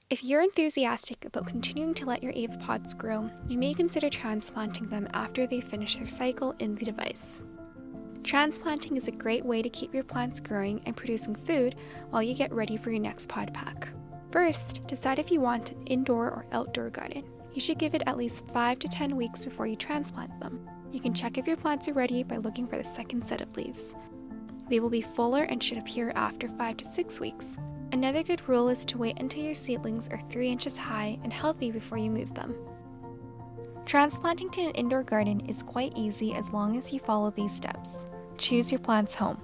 If you're enthusiastic about continuing to let your AVA pods grow, you may consider transplanting them after they finish their cycle in the device. Transplanting is a great way to keep your plants growing and producing food while you get ready for your next pod pack. First, decide if you want an indoor or outdoor garden. You should give it at least 5 to 10 weeks before you transplant them. You can check if your plants are ready by looking for the second set of leaves. They will be fuller and should appear after 5 to 6 weeks. Another good rule is to wait until your seedlings are 3 inches high and healthy before you move them. Transplanting to an indoor garden is quite easy as long as you follow these steps. Choose your plant's home.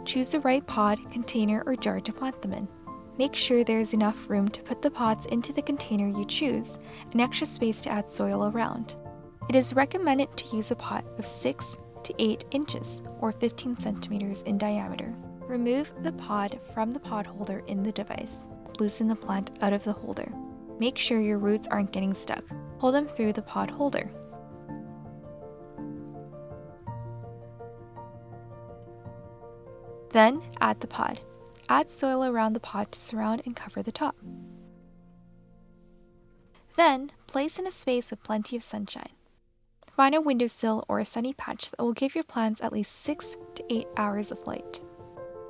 Choose the right pod, container, or jar to plant them in. Make sure there is enough room to put the pods into the container you choose and extra space to add soil around. It is recommended to use a pot of 6 to 8 inches or 15 centimeters in diameter. Remove the pod from the pod holder in the device. Loosen the plant out of the holder. Make sure your roots aren't getting stuck. Pull them through the pod holder. Then add the pod. Add soil around the pod to surround and cover the top. Then place in a space with plenty of sunshine. Find a windowsill or a sunny patch that will give your plants at least 6 to 8 hours of light.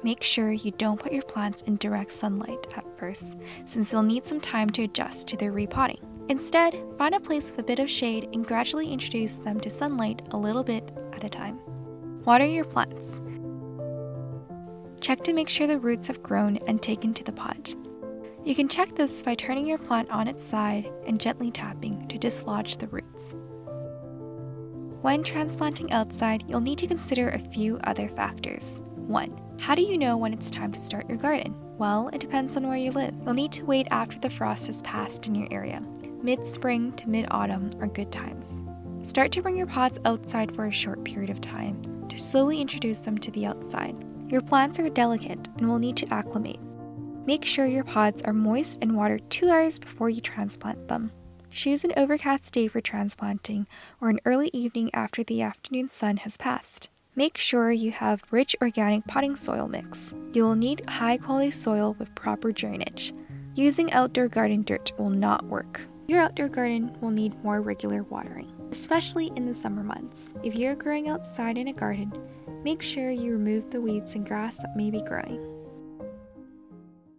Make sure you don't put your plants in direct sunlight at first, since they'll need some time to adjust to their repotting. Instead, find a place with a bit of shade and gradually introduce them to sunlight a little bit at a time. Water your plants. Check to make sure the roots have grown and taken to the pot. You can check this by turning your plant on its side and gently tapping to dislodge the roots. When transplanting outside, you'll need to consider a few other factors. 1. How do you know when it's time to start your garden? Well, it depends on where you live. You'll need to wait after the frost has passed in your area. Mid-spring to mid-autumn are good times. Start to bring your pods outside for a short period of time to slowly introduce them to the outside. Your plants are delicate and will need to acclimate. Make sure your pods are moist and watered 2 hours before you transplant them. Choose an overcast day for transplanting or an early evening after the afternoon sun has passed. Make sure you have rich organic potting soil mix. You will need high-quality soil with proper drainage. Using outdoor garden dirt will not work. Your outdoor garden will need more regular watering, especially in the summer months. If you're growing outside in a garden, make sure you remove the weeds and grass that may be growing.